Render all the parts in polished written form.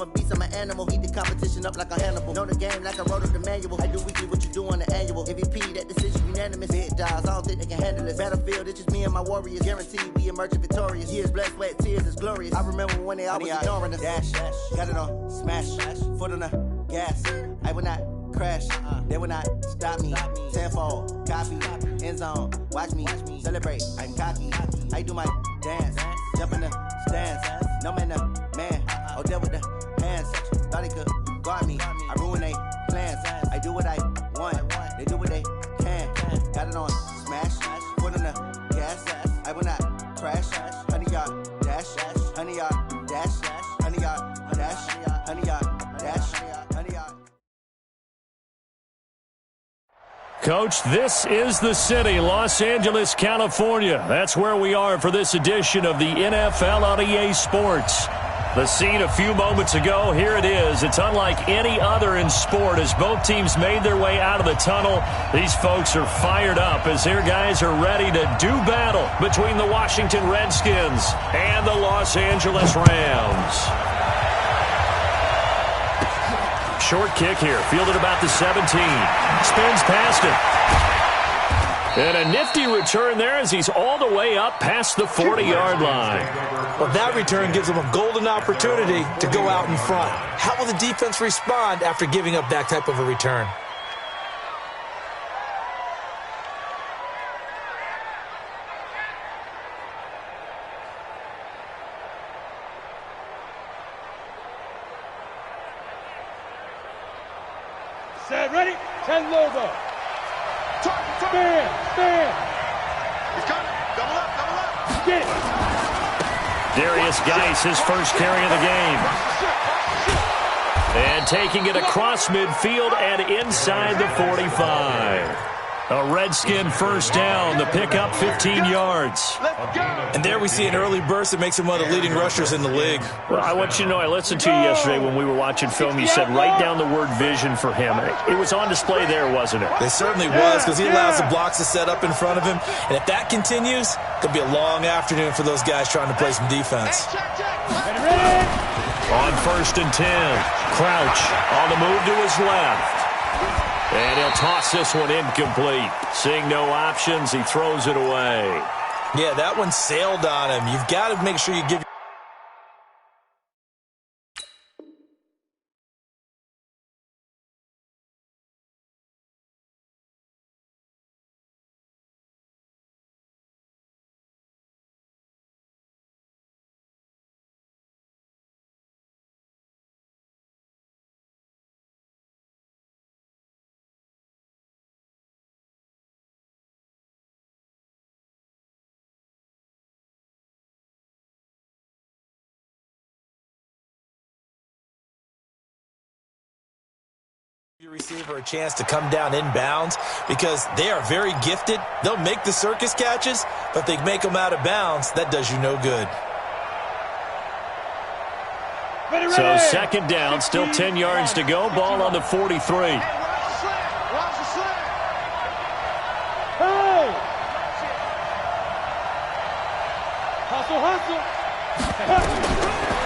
I'm a beast, I'm an animal. Heat the competition up like a Hannibal. Know the game like I wrote up the manual. I do weekly what you do on the annual. MVP, that decision unanimous. Big dogs, I don't think they can handle this. Battlefield, it's just me and my warriors. Guaranteed we emerging victorious. Years, blood, sweat, tears, it's glorious. I remember when they always ignoring us. Dash, got it on, smash, foot on the gas. I will not crash, they will not stop me. Tenfold, copy, end zone, watch me celebrate. I'm cocky, I do my dance, jump in the stands. No man, man, oh there with the hands. Thought he could guard me, I ruin they plans. I do what I want, they do what they can. Got it on, smash, foot on the gas. I will not crash, 100-yard dash, 100-yard dash, 100-yard dash, 100-yard dash, 100-yard. Coach, this is the city, Los Angeles, California. That's where we are for this edition of the NFL on EA Sports. The scene a few moments ago, here it is. It's unlike any other in sport as both teams made their way out of the tunnel. These folks are fired up as their guys are ready to do battle between the Washington Redskins and the Los Angeles Rams. Short kick here, fielded about the 17. Spins past it. And a nifty return there as he's all the way up past the 40-yard line. Well, that return gives him a golden opportunity to go out in front. How will the defense respond after giving up that type of a return? Set, ready, 10 logo. Spin. He's coming. Double up. Get it. Darius Geis, his first carry of the game. And taking it across midfield and inside the 45. A Redskin first down, the pickup 15 yards. And there we see an early burst that makes him one of the leading rushers in the league. Well, I want you to know, I listened to you yesterday when we were watching film. You said write down the word vision for him. It was on display there, wasn't it? It certainly was, because he allows the blocks to set up in front of him. And if that continues, it could be a long afternoon for those guys trying to play some defense. On 1st and 10, Crouch on the move to his left. And he'll toss this one incomplete. Seeing no options, he throws it away. Yeah, that one sailed on him. You've got to make sure you give your receiver a chance to come down inbounds, because they are very gifted. They'll make the circus catches, but they make them out of bounds. That does you no good. So second down, still 10 yards to go. Ball on the 43.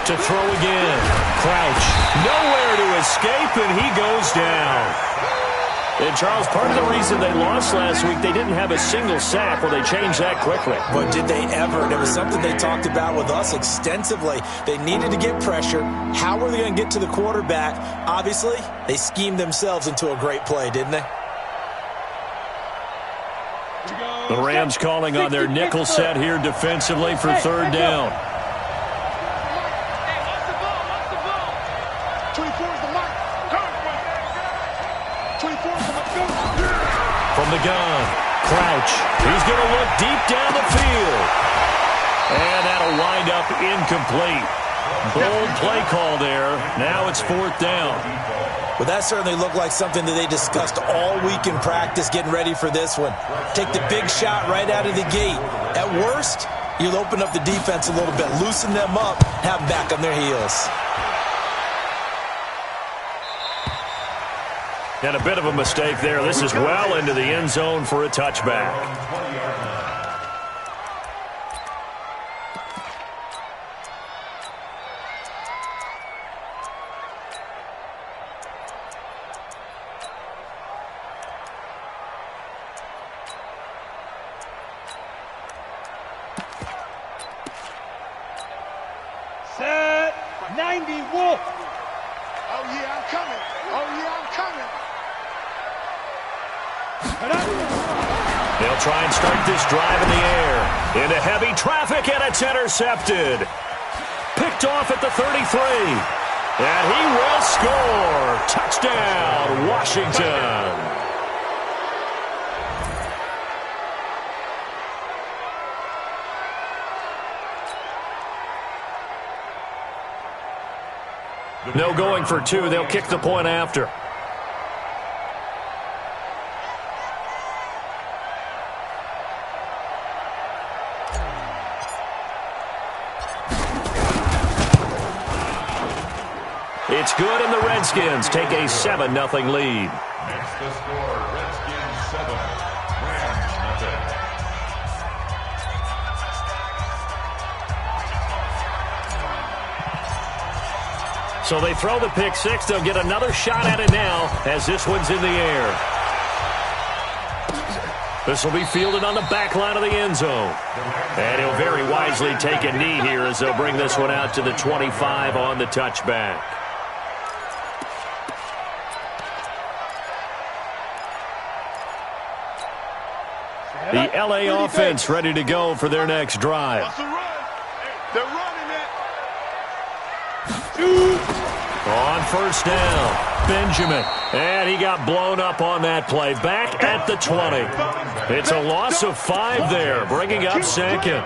To throw again. Crouch. Nowhere to escape, and he goes down. And, Charles, part of the reason they lost last week, they didn't have a single sack. Well, they changed that quickly. But did they ever? It was something they talked about with us extensively. They needed to get pressure. How were they going to get to the quarterback? Obviously, they schemed themselves into a great play, didn't they? The Rams calling on their nickel set here defensively for third down. From the gun, Crouch. He's going to look deep down the field. And that'll wind up incomplete. Bold play call there. Now it's fourth down. Well, that certainly looked like something that they discussed all week in practice getting ready for this one. Take the big shot right out of the gate. At worst, you'll open up the defense a little bit, loosen them up, have them back on their heels. And a bit of a mistake there. This is well into the end zone for a touchback. Indy Wolf. Oh, yeah, I'm coming. Oh, yeah, I'm coming. They'll try and start this drive in the air. Into heavy traffic, and it's intercepted. Picked off at the 33. And he will score. Touchdown, Washington. No going for two. They'll kick the point after. It's good, and the Redskins take a 7-0 lead. Next to score, Redskins 7, Rams nothing. So they throw the pick six. They'll get another shot at it now as this one's in the air. This will be fielded on the back line of the end zone. And he'll very wisely take a knee here as they'll bring this one out to the 25 on the touchback. The LA offense ready to go for their next drive. They're running it. On first down, Benjamin. And he got blown up on that play. Back at the 20. It's a loss of 5 there, bringing up second.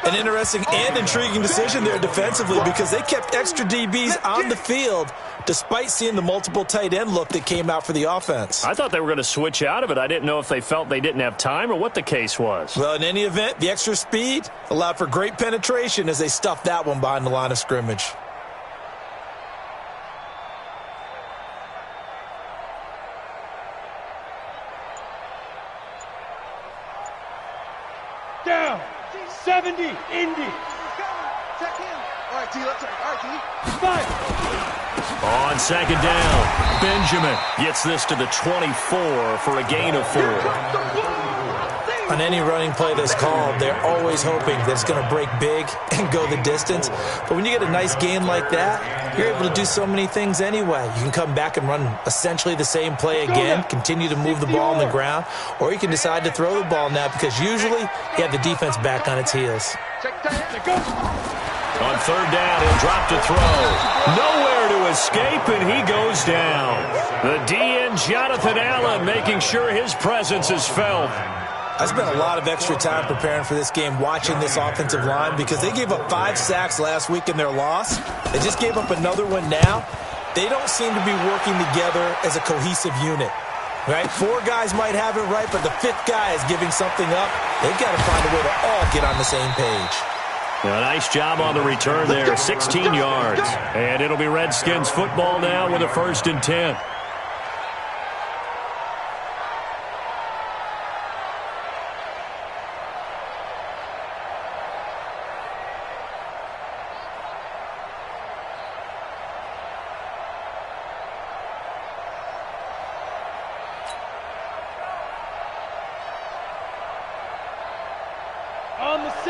An interesting and intriguing decision there defensively because they kept extra DBs on the field despite seeing the multiple tight end look that came out for the offense. I thought they were going to switch out of it. I didn't know if they felt they didn't have time or what the case was. Well, in any event, the extra speed allowed for great penetration as they stuffed that one behind the line of scrimmage. Down. 70, Indy. Check him. All right, T, let's check. All right, T. 5. On second down, Benjamin gets this to the 24 for a gain of 4. On any running play that's called, they're always hoping that it's going to break big and go the distance. But when you get a nice gain like that, you're able to do so many things anyway. You can come back and run essentially the same play again, continue to move the ball on the ground, or you can decide to throw the ball now because usually you have the defense back on its heels. On third down, he'll drop to throw. Nowhere to escape, and he goes down. The DN, Jonathan Allen, making sure his presence is felt. I spent a lot of extra time preparing for this game watching this offensive line because they gave up 5 sacks last week in their loss. They just gave up another one now. They don't seem to be working together as a cohesive unit. Right? 4 guys might have it right, but the 5th guy is giving something up. They've got to find a way to all get on the same page. A nice job on the return there, 16 yards. And it'll be Redskins football now with a 1st and 10.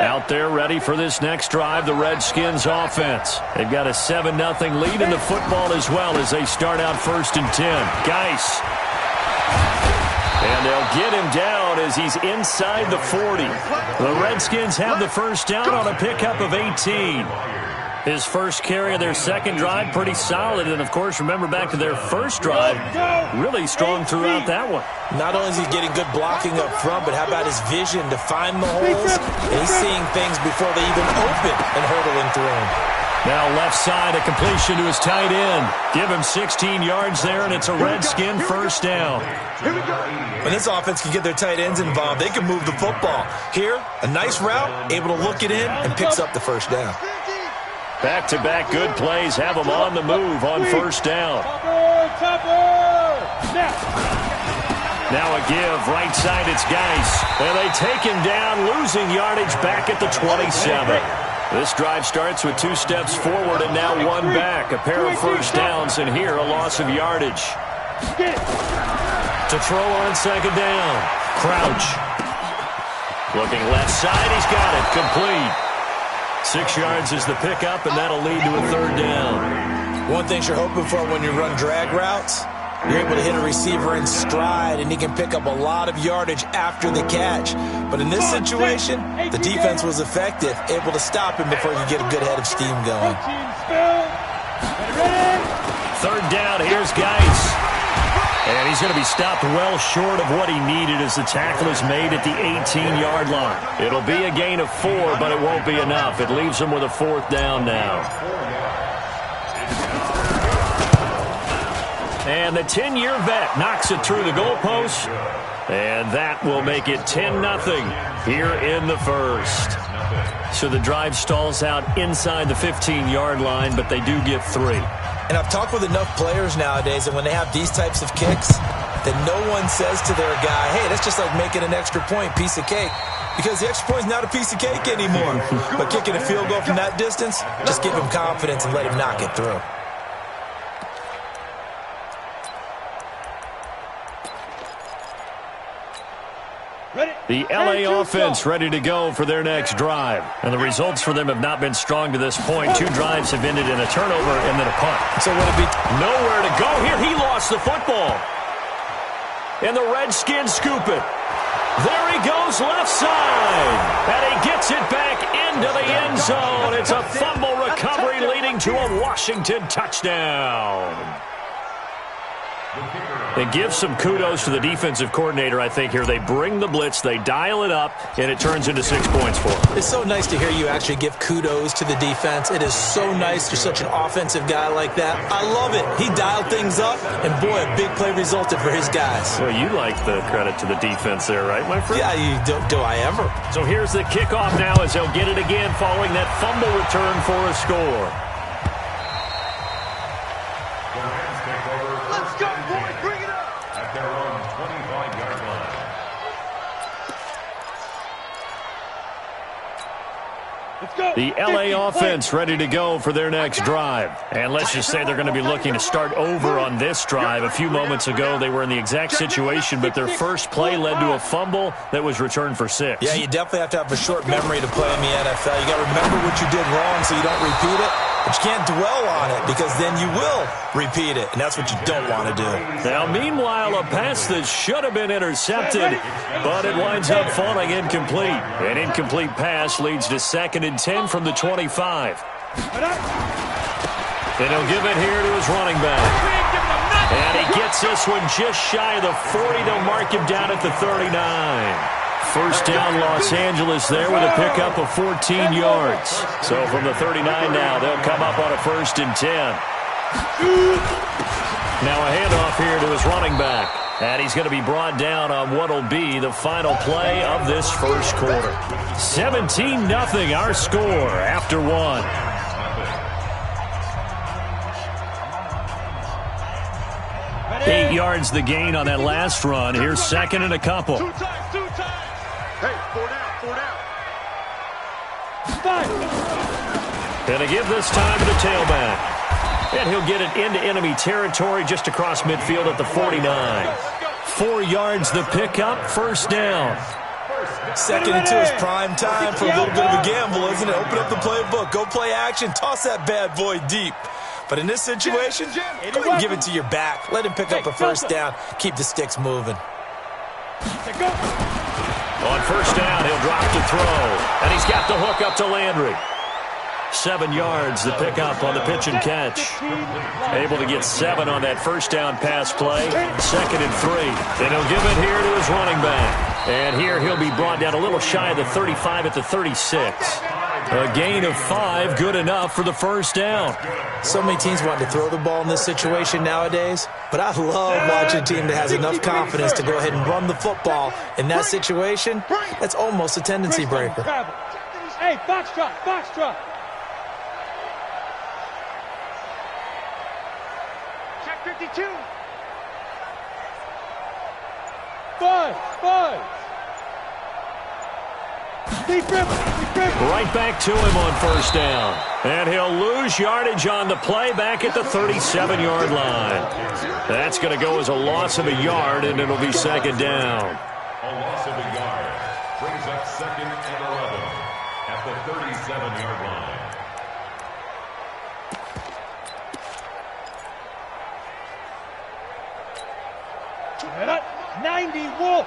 Out there ready for this next drive, the Redskins offense. They've got a 7-0 lead in the football as well as they start out 1st and 10. Geis. And they'll get him down as he's inside the 40. The Redskins have the first down on a pickup of 18. His first carry of their second drive, pretty solid. And, of course, remember back to their first drive, really strong throughout that one. Not only is he getting good blocking up front, but how about his vision to find the holes? And he's seeing things before they even open and hurdling through them. Now left side, a completion to his tight end. Give him 16 yards there, and it's a Redskin first down. When this offense can get their tight ends involved, they can move the football. Here, a nice route, able to look it in, and picks up the first down. Back-to-back good plays have them on the move on first down. Now a give, right side, it's Geis. And they take him down, losing yardage back at the 27. This drive starts with 2 steps forward and now 1 back. A pair of first downs, and here a loss of yardage. To throw on second down. Crouch. Looking left side, he's got it, complete. 6 yards is the pickup, and that'll lead to a 3rd down. One thing you're hoping for when you run drag routes, you're able to hit a receiver in stride, and he can pick up a lot of yardage after the catch. But in this situation, the defense was effective, able to stop him before you get a good head of steam going. 3rd down, here's Geis. And he's going to be stopped well short of what he needed as the tackle is made at the 18-yard line. It'll be a gain of 4, but it won't be enough. It leaves him with a 4th down now. And the 10-year vet knocks it through the goalpost. And that will make it 10-0 here in the 1st. So the drive stalls out inside the 15-yard line, but they do get 3. And I've talked with enough players nowadays, and when they have these types of kicks, then no one says to their guy, hey, that's just like making an extra point, piece of cake. Because the extra point is not a piece of cake anymore. But kicking a field goal from that distance, just give him confidence and let him knock it through. The LA offense ready to go for their next drive. And the results for them have not been strong to this point. 2 drives have ended in a turnover and then a punt. So would it be nowhere to go here? He lost the football. And the Redskins scoop it. There he goes left side. And he gets it back into the end zone. It's a fumble recovery leading to a Washington touchdown. And give some kudos to the defensive coordinator, I think, here. They bring the blitz, they dial it up, and it turns into 6 points for them. It's so nice to hear you actually give kudos to the defense. It is so nice you're such an offensive guy like that. I love it. He dialed things up, and boy, a big play resulted for his guys. Well, you like the credit to the defense there, right, my friend? Yeah, you do I ever. So here's the kickoff now as they'll get it again following that fumble return for a score. Let's go, boys. Bring it up. At their own 25-yard line. Let's go. The LA offense ready to go for their next drive. And let's just say they're going to be looking to start over on this drive. A few moments ago, they were in the exact situation, but their first play led to a fumble that was returned for 6. Yeah, you definitely have to have a short memory to play in the NFL. You got to remember what you did wrong so you don't repeat it. But you can't dwell on it because then you will repeat it, and that's what you don't want to do. Now, meanwhile, a pass that should have been intercepted, but it winds up falling incomplete. An incomplete pass leads to 2nd and 10 from the 25. And he'll give it here to his running back. And he gets this one just shy of the 40. They'll mark him down at the 39. First down, Los Angeles there with a pickup of 14 yards. So from the 39 now, they'll come up on a 1st and 10. Now a handoff here to his running back. And he's going to be brought down on what will be the final play of this first quarter. 17-0 our score after 1. Eight yards the gain on that last run. Here's 2nd and a couple. Two times. Hey, 4 down. And to give this time to the tailback. And he'll get it into enemy territory just across midfield at the 49. 4 yards the pickup, 1st down. 2nd and 2 is prime time for a little bit of a gamble, isn't it? Open up the playbook, go play action, toss that bad boy deep. But in this situation, go ahead and give it to your back. Let him pick up a 1st down. Keep the sticks moving. On 1st down, he'll drop to throw. And he's got the hook up to Landry. 7 yards, the pickup on the pitch and catch. Able to get 7 on that 1st down pass play. 2nd and 3. Then he'll give it here to his running back. And here he'll be brought down a little shy of the 35 at the 36. A gain of 5, good enough for the 1st down. So many teams want to throw the ball in this situation nowadays, but I love watching a team that has enough confidence to go ahead and run the football. In that situation, that's almost a tendency breaker. Hey, foxtrot. Check 52. Buzz. Right back to him on 1st down. And he'll lose yardage on the play back at the 37-yard line. That's going to go as a loss of a yard, and it'll be 2nd down. A loss of a yard brings up 2nd and 11. at the 37-yard line. At 90 Wolf.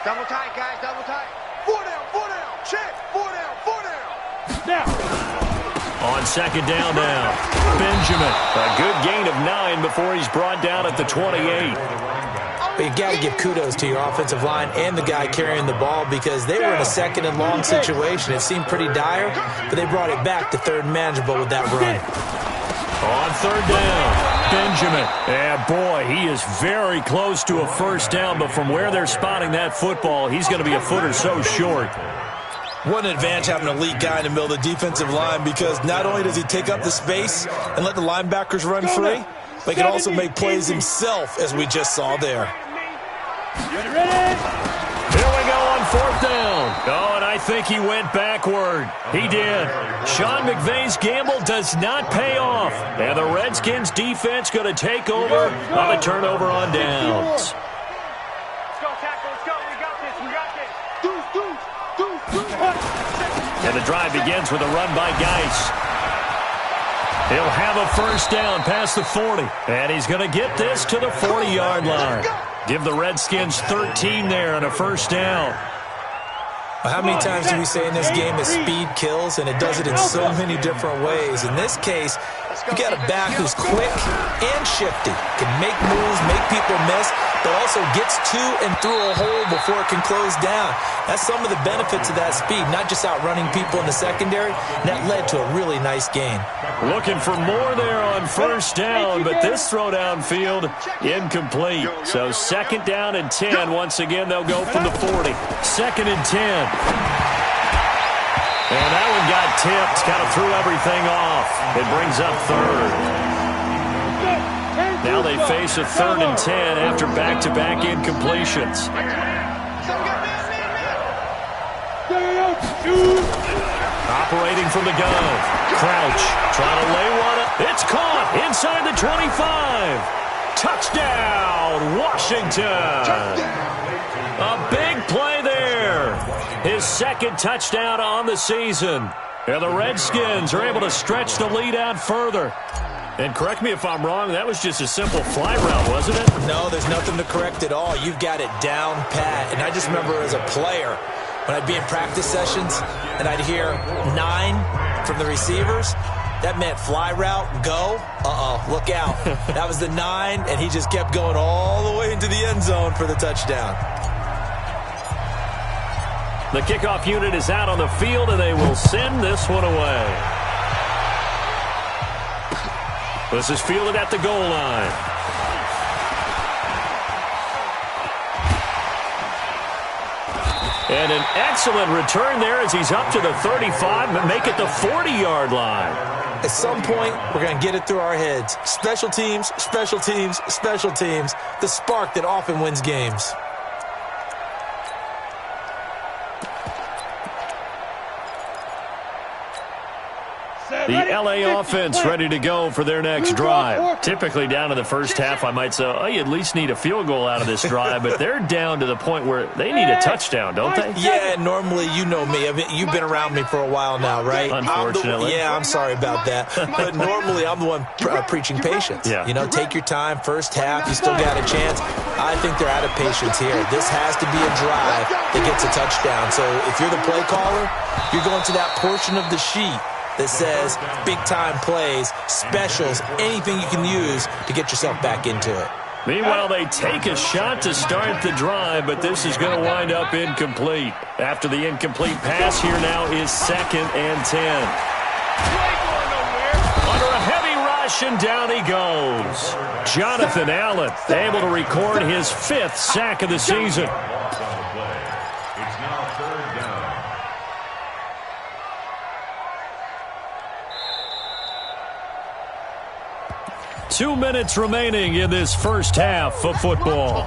Double tight, guys, double tight. 4 down, check, 4 down. Now. On second down now, Benjamin. A good gain of 9 before he's brought down at the 28. But you got to give kudos to your offensive line and the guy carrying the ball because they were in a second and long situation. It seemed pretty dire, but they brought it back to third and manageable with that run. On third down, Benjamin. And boy, he is very close to a first down, but from where they're spotting that football, he's going to be a foot or so short. What an advantage having an elite guy in the middle of the defensive line because not only does he take up the space and let the linebackers run free, but he can also make plays himself, as we just saw there. Here we go on fourth down. Oh, and I think he went backward. He did. Sean McVay's gamble does not pay off. And the Redskins defense going to take over on the turnover on downs. Let's go, tackle, let's go. We got this. Deuce. And the drive begins with a run by Geis. He'll have a first down past the 40. And he's going to get this to the 40-yard line. Give the Redskins 13 there on a first down. How many times do we say in this game that speed kills, and it does it in so many different ways? In this case, you got a back who's quick and shifty, can make moves, make people miss, but also gets to and through a hole before it can close down. That's some of the benefits of that speed, not just outrunning people in the secondary, and that led to a really nice gain. Looking for more there on first down, but this throw downfield incomplete. So second down and 10. Once again, they'll go from the 40. Second and 10. And that one got tipped, kind of threw everything off. It brings up third. Now they face a third and 10 after back-to-back incompletions. Operating from the gun. Crouch trying to lay one up. It's caught inside the 25. Touchdown, Washington. A big play there. His second touchdown on the season. And the Redskins are able to stretch the lead out further. And correct me if I'm wrong, that was just a simple fly route, wasn't it? No, there's nothing to correct at all. You've got it down pat. And I just remember as a player, when I'd be in practice sessions and I'd hear 9 from the receivers, that meant fly route, go. Look out. That was the 9, and he just kept going all the way into the end zone for the touchdown. The kickoff unit is out on the field, and they will send this one away. This is fielded at the goal line. And an excellent return there as he's up to the 35, but make it the 40-yard line. At some point, we're going to get it through our heads. Special teams, special teams, special teams. The spark that often wins games. The LA offense ready to go for their next drive. Typically down in the first half, I might say, oh, you at least need a field goal out of this drive, but they're down to the point where they need a touchdown, don't they? Yeah, normally, you know me. I mean, you've been around me for a while now, right? Unfortunately. I'm sorry about that. But normally, I'm the one preaching patience. Yeah. You know, take your time, first half, you still got a chance. I think they're out of patience here. This has to be a drive that gets a touchdown. So if you're the play caller, you're going to that portion of the sheet that says big-time plays, specials, anything you can use to get yourself back into it. Meanwhile, they take a shot to start the drive, but this is going to wind up incomplete. After the incomplete pass, here now is second and 10. Under a heavy rush, and down he goes. Jonathan Allen able to record his 5th sack of the season. It's now third down. 2 minutes remaining in this first half of football.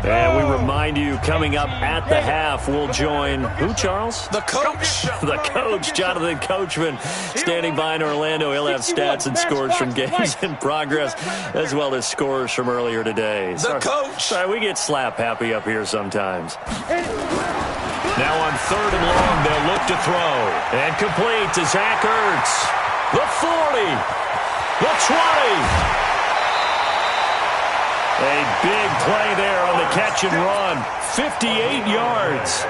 And we remind you, coming up at the half, we'll join who, Charles? The coach. The coach, Jonathan Coachman, standing by in Orlando. He'll have stats and scores from games in progress, as well as scores from earlier today. The coach. Sorry, we get slap happy up here sometimes. Now on 3rd and long, they'll look to throw. And complete to Zach Ertz. The 40. The 20. A big play there on the catch and run. 58 yards.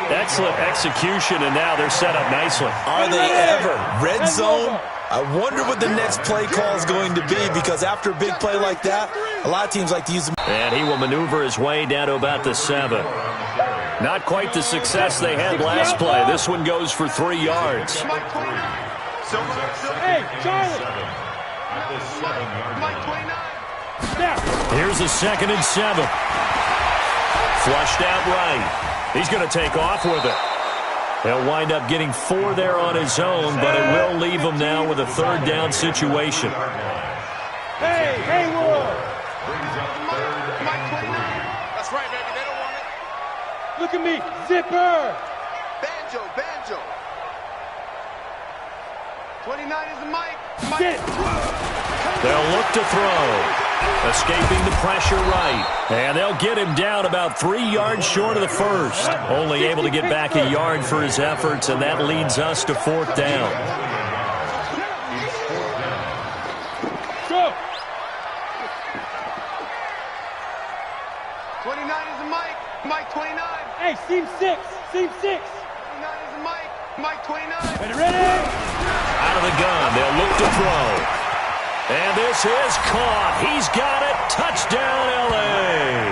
Excellent execution, and now they're set up nicely. Are they ever? Red zone? I wonder what the next play call is going to be, because after a big play like that, a lot of teams like to use them. And he will maneuver his way down to about the 7. Not quite the success they had last play. This one goes for 3 yards. Hey, Charlie. At the 7-yard line. Here's a 2nd and 7. Flushed out right. He's going to take off with it. He'll wind up getting 4 there on his own, but it will leave him now with a 3rd down situation. Hey, Haywood. Brings up 3rd and 3. That's right, baby. They don't want it. Look at me. Zipper. Banjo. 29 is the mic. They'll look to throw. Escaping the pressure right. And they'll get him down about 3 yards short of the first. Only able to get back a yard for his efforts, and that leads us to 4th down. Go. 29 is the mic. Mike 29. Hey, seam 6. 29 is the mic. Mike 29. Ready? Out of the gun. They'll look to throw. And this is caught. He's got it. Touchdown, L.A.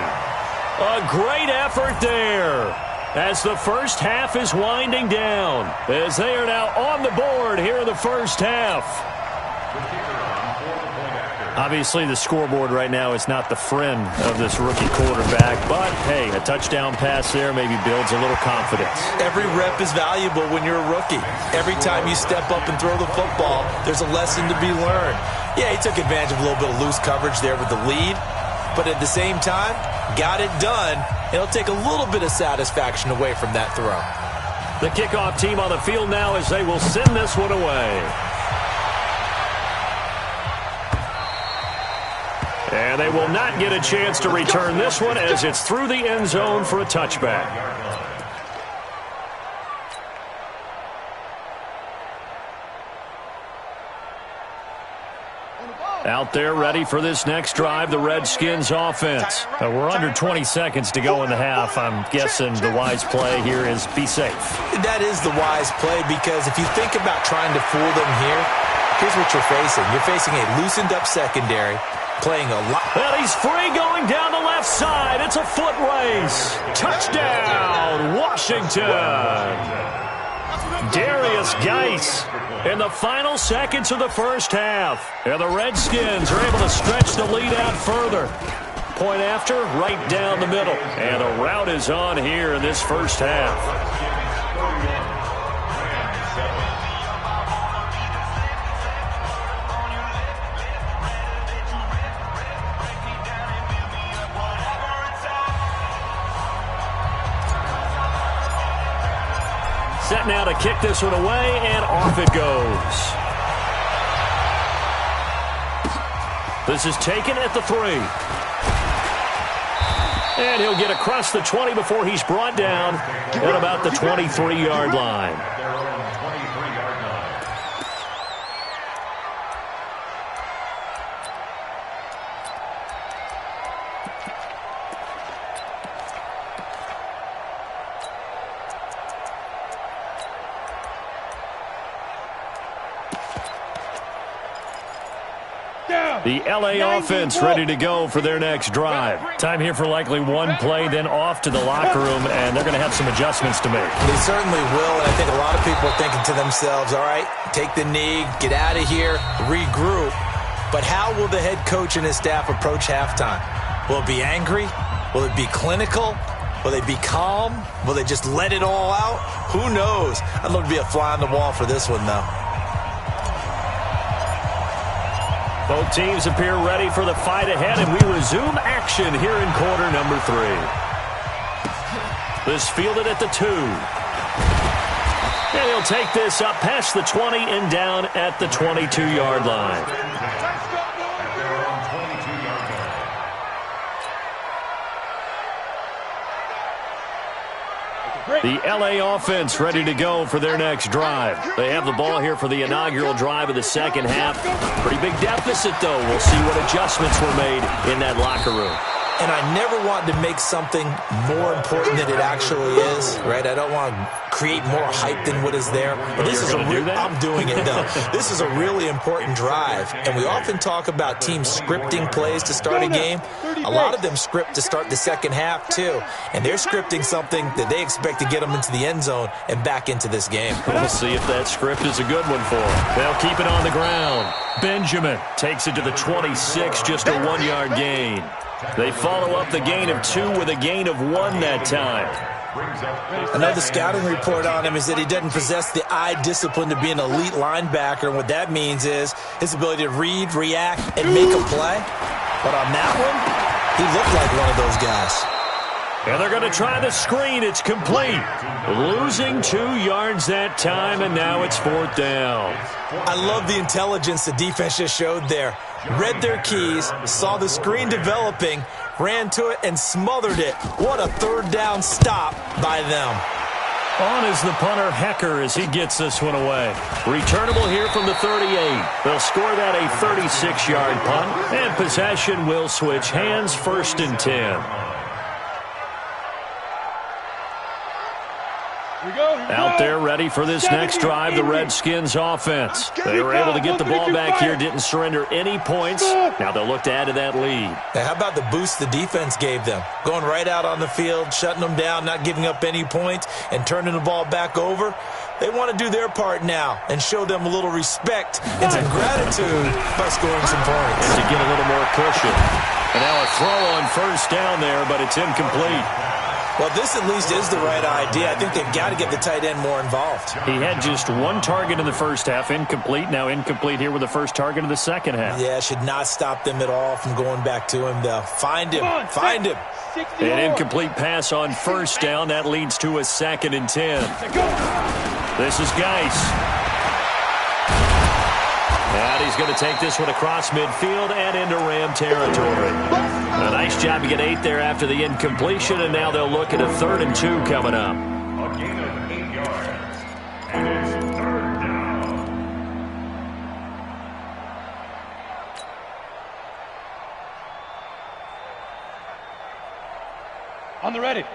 A great effort there as the first half is winding down, as they are now on the board here in the first half. Obviously, the scoreboard right now is not the friend of this rookie quarterback, but, hey, a touchdown pass there maybe builds a little confidence. Every rep is valuable when you're a rookie. Every time you step up and throw the football, there's a lesson to be learned. Yeah, he took advantage of a little bit of loose coverage there with the lead, but at the same time, got it done. It'll take a little bit of satisfaction away from that throw. The kickoff team on the field now as they will send this one away. And they will not get a chance to return this one as it's through the end zone for a touchback. Out there ready for this next drive, the Redskins offense. We're under 20 seconds to go in the half. I'm guessing the wise play here is be safe. That is the wise play, because if you think about trying to fool them here, here's what you're facing. You're facing a loosened up secondary, playing a lot. Well, he's free going down the left side. It's a foot race. Touchdown, Washington. Darius Geis in the final seconds of the first half. And the Redskins are able to stretch the lead out further. Point after, right down the middle. And the route is on here in this first half. Set now to kick this one away, and off it goes. This is taken at the 3. And he'll get across the 20 before he's brought down at about the 23-yard line. The L.A. offense ready to go for their next drive. Time here for likely one play, then off to the locker room, and they're going to have some adjustments to make. They certainly will, and I think a lot of people are thinking to themselves, all right, take the knee, get out of here, regroup. But how will the head coach and his staff approach halftime? Will it be angry? Will it be clinical? Will they be calm? Will they just let it all out? Who knows? I'd love to be a fly on the wall for this one, though. Both teams appear ready for the fight ahead, and we resume action here in quarter number 3. This fielded at the 2. And he'll take this up past the 20 and down at the 22-yard line. The LA offense ready to go for their next drive. They have the ball here for the inaugural drive of the second half. Pretty big deficit, though. We'll see what adjustments were made in that locker room. And I never want to make something more important than it actually is, right? I don't want to create more hype than what is there. But this is I'm doing it, though. This is a really important drive. And we often talk about teams scripting plays to start a game. A lot of them script to start the second half, too. And they're scripting something that they expect to get them into the end zone and back into this game. We'll see if that script is a good one for them. They'll keep it on the ground. Benjamin takes it to the 26, just a 1-yard gain. They follow up the gain of 2 with a gain of 1 that time. Another scouting report on him is that he doesn't possess the eye discipline to be an elite linebacker. And what that means is his ability to read, react, and make a play. But on that one, he looked like one of those guys. And they're going to try the screen. It's complete. Losing 2 yards that time, and now it's 4th down. I love the intelligence the defense just showed there. Read their keys, saw the screen developing, ran to it, and smothered it. What a 3rd down stop by them. On is the punter, Hecker, as he gets this one away. Returnable here from the 38. They'll score that a 36-yard punt, and possession will switch hands, 1st and 10. Out there ready for this next drive, the Redskins offense. They were able to get the ball back here, didn't surrender any points. Now they'll look to add to that lead. Now, how about the boost the defense gave them? Going right out on the field, shutting them down, not giving up any points, and turning the ball back over. They want to do their part now and show them a little respect and some gratitude by scoring some points. And to get a little more cushion. And now a throw on 1st down there, but it's incomplete. Well, this at least is the right idea. I think they've got to get the tight end more involved. He had just 1 target in the first half, incomplete. Now incomplete here with the first target of the second half. Yeah, should not stop them at all from going back to him, though. Find him. Find him. An incomplete pass on 1st down. That leads to a 2nd and 10. This is Geis. And he's going to take this one across midfield and into Ram territory. A nice job to get 8 there after the incompletion, and now they'll look at a 3rd and 2 coming up. A gain of 8 yards. And it's 3rd down. On the ready. Hey,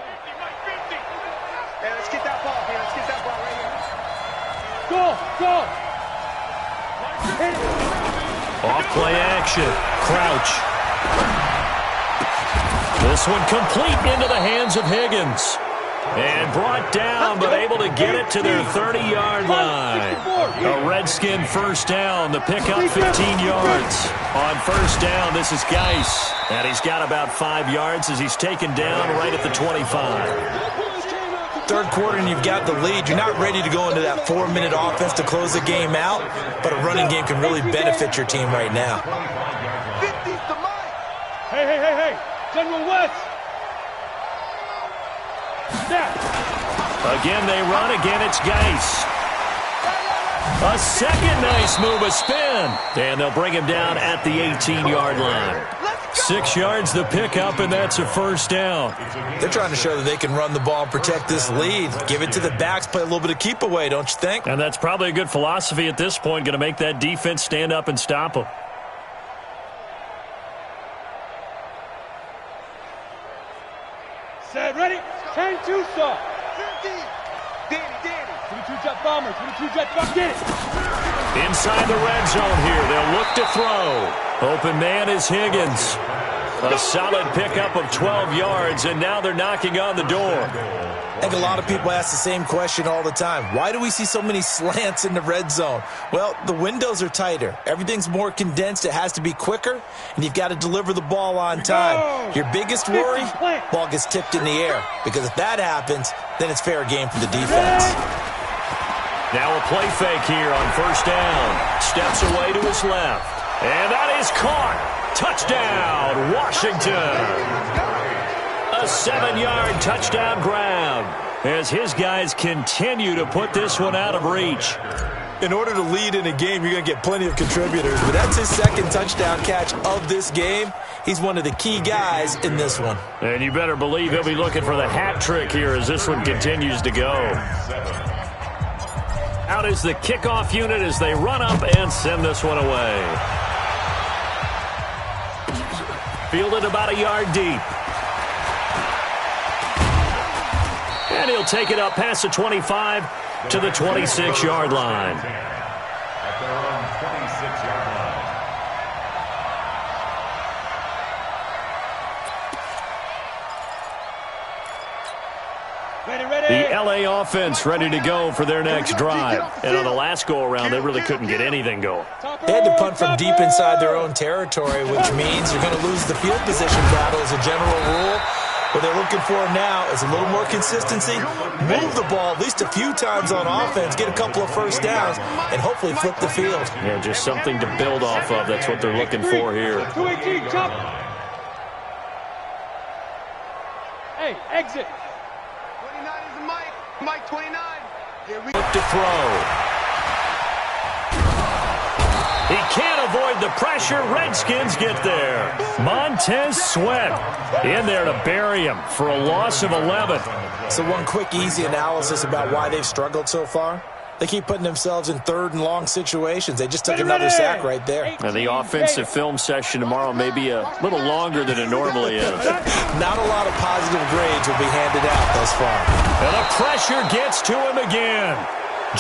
let's get that ball here. Let's get that ball right here. Go! Off play action. Crouch. This one complete into the hands of Higgins. And brought down, but able to get it to their 30-yard line. A Redskin 1st down. The pickup 15 yards. On 1st down, this is Geis. And he's got about 5 yards as he's taken down right at the 25. 3rd quarter and you've got the lead. You're not ready to go into that 4-minute offense to close the game out, but a running game can really benefit your team right now. 50's the mic. Hey. General West. Snap. Again, they run. Again, it's Geis. A second nice move, a spin. And they'll bring him down at the 18-yard line. 6 yards the pickup, and that's a 1st down. They're trying to show that they can run the ball and protect this lead. Give it to the backs, play a little bit of keep away, don't you think? And that's probably a good philosophy at this point, going to make that defense stand up and stop them. Set, ready? 10-2, sir. Danny. 22-jet bomber, 22-jet bomber. Get it. Inside the red zone here. They'll look to throw. Open man is Higgins. A solid pickup of 12 yards, and now they're knocking on the door. I think a lot of people ask the same question all the time. Why do we see so many slants in the red zone? Well, the windows are tighter. Everything's more condensed. It has to be quicker, and you've got to deliver the ball on time. Your biggest worry, ball gets tipped in the air, because if that happens, then it's fair game for the defense. Now a play fake here on 1st down. Steps away to his left. And that is caught. Touchdown, Washington. A 7-yard touchdown grab as his guys continue to put this one out of reach. In order to lead in a game, you're going to get plenty of contributors, but that's his second touchdown catch of this game. He's one of the key guys in this one. And you better believe he'll be looking for the hat trick here as this one continues to go. Out is the kickoff unit as they run up and send this one away. Fielded about a yard deep. And he'll take it up past the 25 to the 26-yard line. At their own 26-yard line. The L.A. offense ready to go for their next drive. And on the last go-around, they really couldn't get anything going. They had to punt from deep inside their own territory, which means you're going to lose the field position battle as a general rule. What they're looking for now is a little more consistency, move the ball at least a few times on offense, get a couple of first downs, and hopefully flip the field. Yeah, just something to build off of. That's what they're looking for here. 218, chop. Hey, exit. 29 is the Mike. Mike 29. Here we go. To throw. He can't avoid the pressure. Redskins get there. Montez Sweat in there to bury him for a loss of 11. So one quick, easy analysis about why they've struggled so far. They keep putting themselves in third and long situations. They just took another sack right there. And the offensive film session tomorrow may be a little longer than it normally is. Not a lot of positive grades will be handed out thus far. And the pressure gets to him again.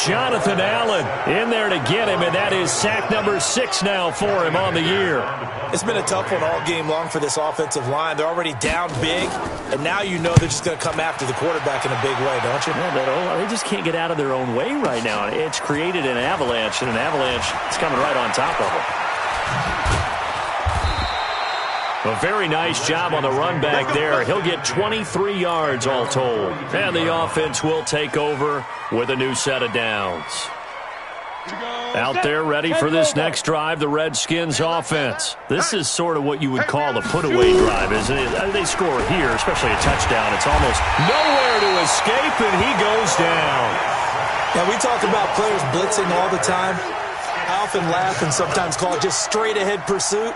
Jonathan Allen in there to get him, and that is sack number 6 now for him on the year. It's been a tough one all game long for this offensive line. They're already down big, and now you know they're just going to come after the quarterback in a big way, don't you? Yeah, they just can't get out of their own way right now. It's created an avalanche, and an avalanche is coming right on top of them. A very nice job on the run back there. He'll get 23 yards all told. And the offense will take over with a new set of downs. Out there ready for this next drive, the Redskins offense. This is sort of what you would call a put-away drive, isn't it? They score here, especially a touchdown. It's almost nowhere to escape, and he goes down. Now, we talk about players blitzing all the time. I often laugh and sometimes call it just straight-ahead pursuit.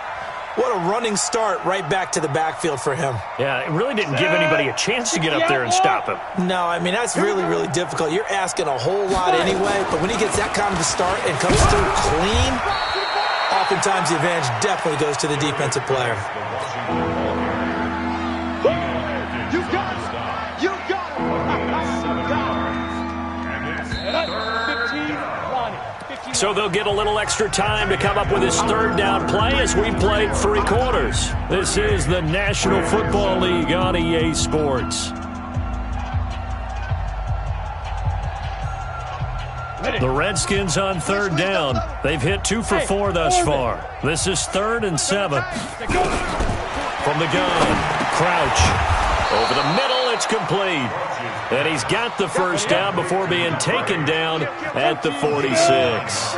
What a running start right back to the backfield for him. Yeah, it really didn't give anybody a chance to get up there and stop him. No, I mean, that's really, really difficult. You're asking a whole lot anyway, but when he gets that kind of a start and comes through clean, oftentimes the advantage definitely goes to the defensive player. You got it. You got it. You got it. 15, Lonnie. So they'll get a little extra time to come up with his third down play as we played 3 quarters. This is the National Football League on EA Sports. The Redskins on third down. They've hit 2 for 4 thus far. This is 3rd and 7. From the gun, Crouch. Over the middle, it's complete. And he's got the first down before being taken down at the 46.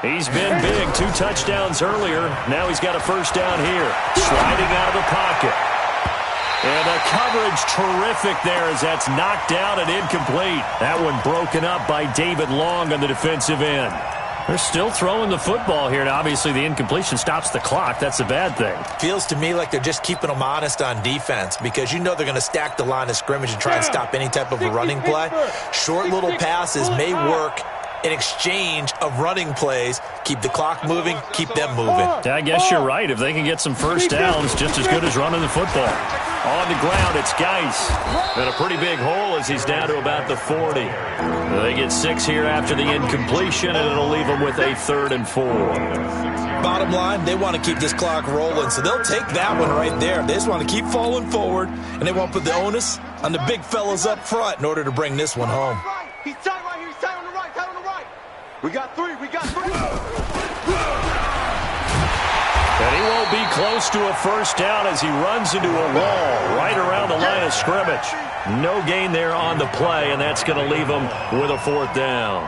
He's been big, 2 touchdowns earlier. Now he's got a first down here. Sliding out of the pocket. And the coverage terrific there as that's knocked down and incomplete. That one broken up by David Long on the defensive end. They're still throwing the football here, and obviously the incompletion stops the clock. That's a bad thing. Feels to me like they're just keeping them honest on defense because you know they're going to stack the line of scrimmage and try and stop any type of a running play. Short little passes may work in exchange of running plays. Keep the clock moving, keep them moving. I guess you're right. If they can get some first downs, just as good as running the football. On the ground, it's Geis. And a pretty big hole as he's down to about the 40. They get 6 here after the incompletion, and it'll leave them with a 3rd and 4. Bottom line, they want to keep this clock rolling, so they'll take that one right there. They just want to keep falling forward, and they won't put the onus on the big fellas up front in order to bring this one home. He's tight right here. He's tight on the right. Tight on the right. We got 3. We got 3. And he won't be close to a first down as he runs into a wall right around the line of scrimmage. No gain there on the play, and that's going to leave him with a 4th down.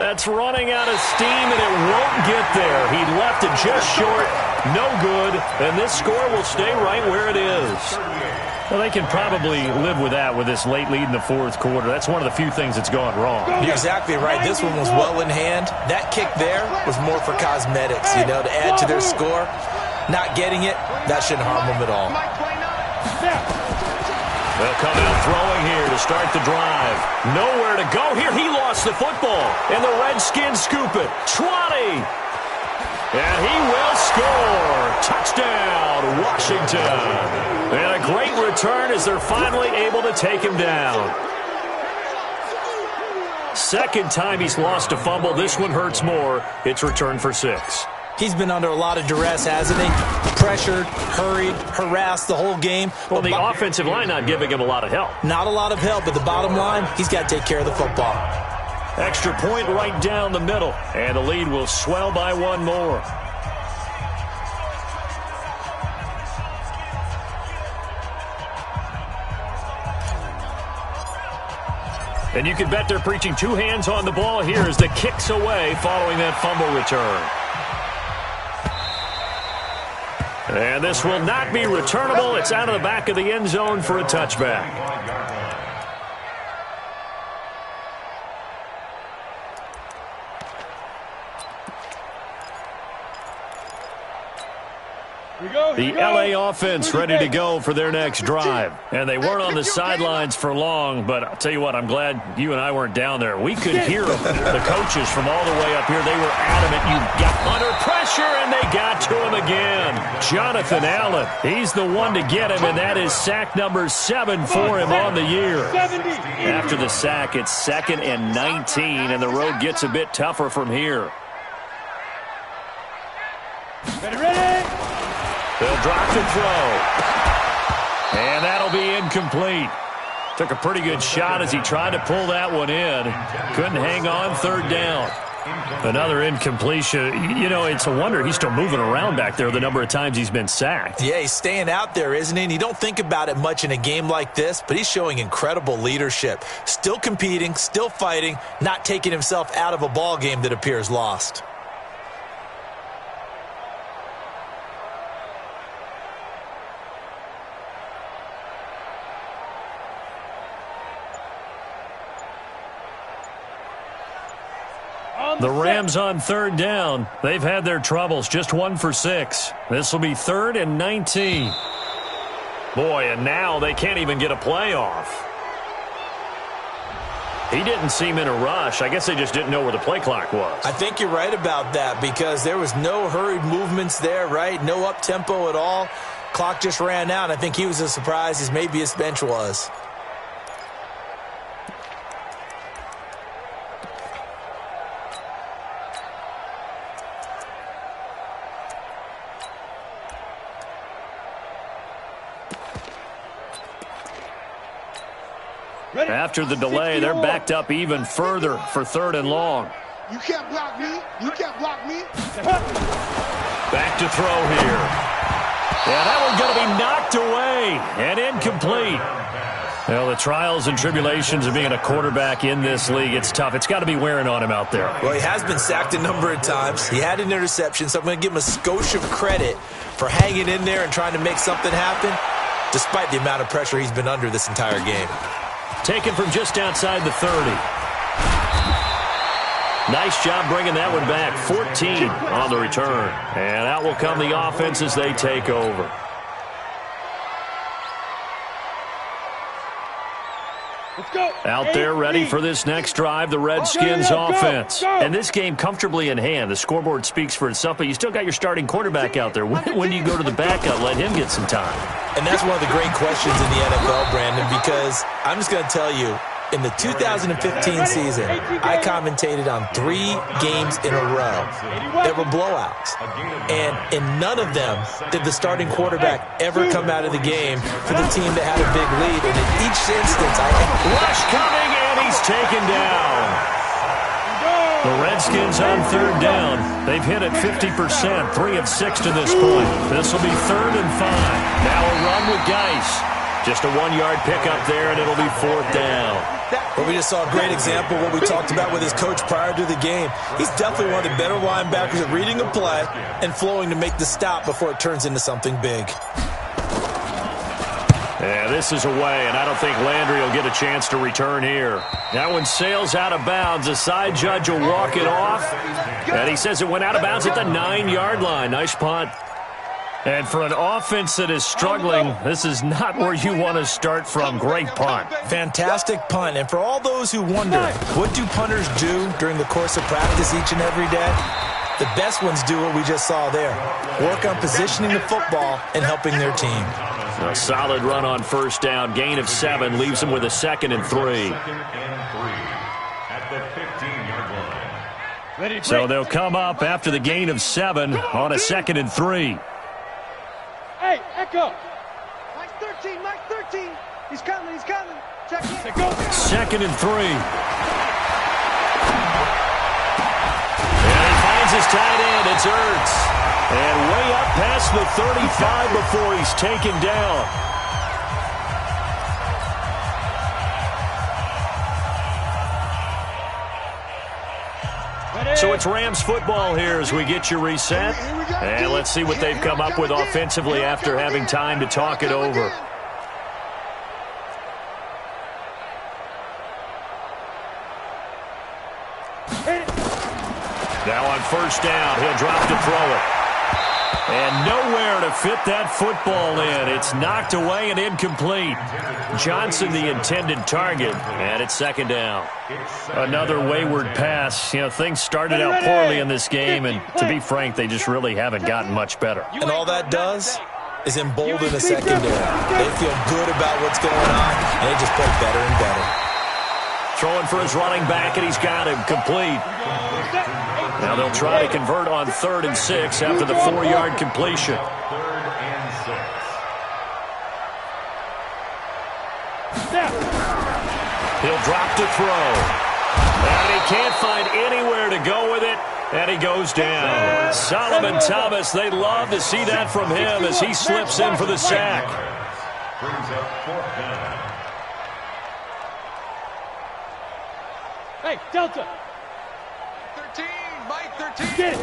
That's running out of steam, and it won't get there. He left it just short. No good. And this score will stay right where it is. Well, they can probably live with that with this late lead in the fourth quarter. That's one of the few things that's gone wrong. You're exactly right. This one was well in hand. That kick there was more for cosmetics, you know, to add to their score. Not getting it, that shouldn't harm them at all. They'll come out throwing here to start the drive. Nowhere to go here. He lost the football. And the Redskins scoop it. 20. And he will score. Touchdown, Washington. And a great return as they're finally able to take him down. Second time he's lost a fumble. This one hurts more. It's returned for 6. He's been under a lot of duress, hasn't he? Pressured, hurried, harassed the whole game. Well, the offensive line not giving him a lot of help. Not a lot of help, but the bottom line, he's got to take care of the football. Extra point right down the middle. And the lead will swell by one more. And you can bet they're preaching two hands on the ball here as the kick's away following that fumble return. And this will not be returnable. It's out of the back of the end zone for a touchback. The LA offense ready to go for their next drive. And they weren't on the sidelines for long, but I'll tell you what, I'm glad you and I weren't down there. We could hear them. The coaches from all the way up here, they were adamant. You got under pressure, and they got to him again. Jonathan Allen, he's the one to get him, and that is sack number 7 for him on the year. After the sack, it's 2nd and 19, and the road gets a bit tougher from here. Ready? They'll drop to throw. And that'll be incomplete. Took a pretty good shot as he tried to pull that one in. Couldn't hang on, 3rd down. Another incompletion. You know, it's a wonder he's still moving around back there the number of times he's been sacked. Yeah, he's staying out there, isn't he? And you don't think about it much in a game like this, but he's showing incredible leadership. Still competing, still fighting, not taking himself out of a ball game that appears lost. The Rams on 3rd down. They've had their troubles. Just 1 for 6. This will be 3rd and 19. Boy, and now they can't even get a play off. He didn't seem in a rush. I guess they just didn't know where the play clock was. I think you're right about that because there was no hurried movements there, right? No up-tempo at all. Clock just ran out. I think he was as surprised as maybe his bench was. After the delay, they're backed up even further for 3rd and long. You can't block me. You can't block me. Back to throw here. Yeah, that one's going to be knocked away and incomplete. Well, the trials and tribulations of being a quarterback in this league, it's tough. It's got to be wearing on him out there. Well, he has been sacked a number of times. He had an interception, so I'm going to give him a skosh of credit for hanging in there and trying to make something happen, despite the amount of pressure he's been under this entire game. Taken from just outside the 30. Nice job bringing that one back. 14 on the return. And out will come the offense as they take over. Let's go. Out there ready for this next drive, the Redskins offense. And this game comfortably in hand. The scoreboard speaks for itself, but you still got your starting quarterback out there. When do you go to the backup, let him get some time? And that's one of the great questions in the NFL, Brandon, because I'm just going to tell you, in the 2015 season, I commentated on 3 games in a row that were blowouts. And in none of them did the starting quarterback ever come out of the game for the team that had a big lead. And in each instance, rush coming, and he's taken down. The Redskins on 3rd down. They've hit it 50%, 3 of 6 to this point. This will be 3rd and 5. Now a run with Geis. Just a 1-yard pickup there, and it'll be 4th down. Well, we just saw a great example of what we talked about with his coach prior to the game. He's definitely one of the better linebackers at reading a play and flowing to make the stop before it turns into something big. Yeah, this is away, and I don't think Landry will get a chance to return here. That one sails out of bounds. The side judge will walk it off, and he says it went out of bounds at the 9-yard line. Nice punt. And for an offense that is struggling, this is not where you want to start from. Great punt. Fantastic punt. And for all those who wonder, what do punters do during the course of practice each and every day? The best ones do what we just saw there. Work on positioning the football and helping their team. A solid run on 1st down. Gain of 7 leaves them with a 2nd and 3. At the 15-yard line. So they'll come up after the gain of 7 on a 2nd and 3. Hey, Echo. Mike 13, Mike 13. He's coming, he's coming. Check it. 2nd and 3. And he finds his tight end. It's Ertz. And way up past the 35 before he's taken down. So it's Rams football here as we get you reset. And let's see what they've come up with offensively after having time to talk it over. Now on 1st down, he'll drop to throw it. And nowhere to fit that football in. It's knocked away and incomplete. Johnson, the intended target, and it's 2nd down. Another wayward pass. You know, things started out poorly in this game, and to be frank, they just really haven't gotten much better. And all that does is embolden the secondary. They feel good about what's going on, and they just play better and better. Throwing for his running back, and he's got him complete. Now they'll try to convert on 3rd and 6 after the 4-yard completion. 3rd and 6. He'll drop to throw. And he can't find anywhere to go with it, and he goes down. Solomon Thomas, they love to see that from him as he slips in for the sack. Brings up 4th down. Hey, Delta. 13, Mike 13. Get it.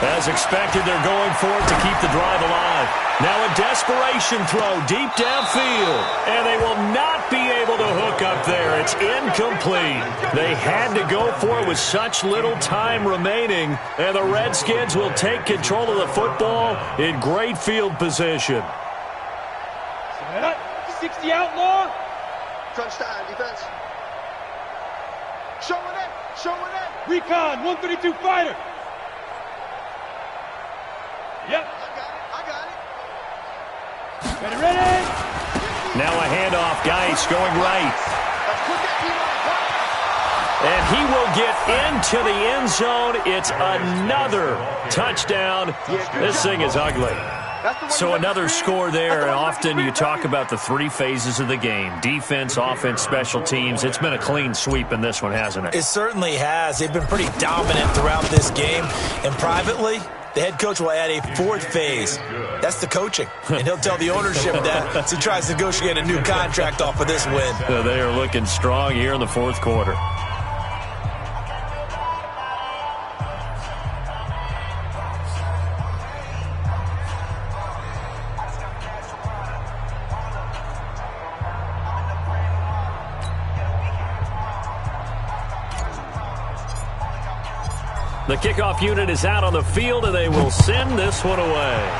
As expected, they're going for it to keep the drive alive. Now a desperation throw deep downfield, and they will not be able to hook up there. It's incomplete. They had to go for it with such little time remaining, and the Redskins will take control of the football in great field position. 60 outlaw. Crunch time, defense. Showing it, showing it. Recon, 132 fighter. Yep. I got it. Ready, ready. Now a handoff, Geis going right. And he will get into the end zone. It's another touchdown. This thing is ugly. So another score there, and often you talk about the 3 phases of the game. Defense, offense, special teams. It's been a clean sweep in this one, hasn't it? It certainly has. They've been pretty dominant throughout this game. And privately, the head coach will add a 4th phase. That's the coaching. And he'll tell the ownership that as he tries to negotiate a new contract off of this win. They are looking strong here in the 4th quarter. The kickoff unit is out on the field, and they will send this one away.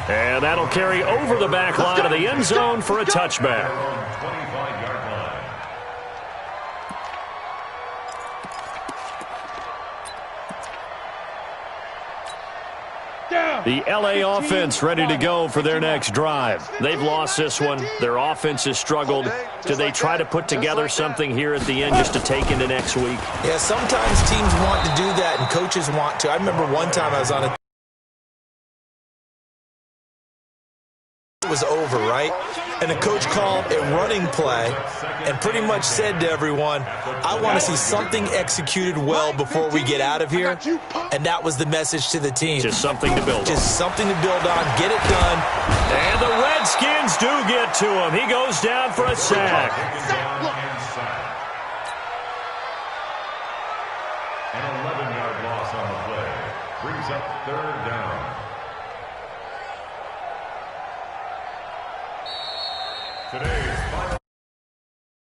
And that'll carry over the back line of the end zone for a touchback. 25-yard line. The L.A. offense ready to go for their next drive. They've lost this one. Their offense has struggled. Do they try to put together something here at the end just to take into next week? Yeah, sometimes teams want to do that and coaches want to. I remember one time I was on a was over, right? And the coach called a running play and pretty much said to everyone, I want to see something executed well before we get out of here. And that was the message to the team. Just something to build on. Just something to build on. Get it done. And the Redskins do get to him. He goes down for a sack. An 11-yard loss on the play brings up third down. Today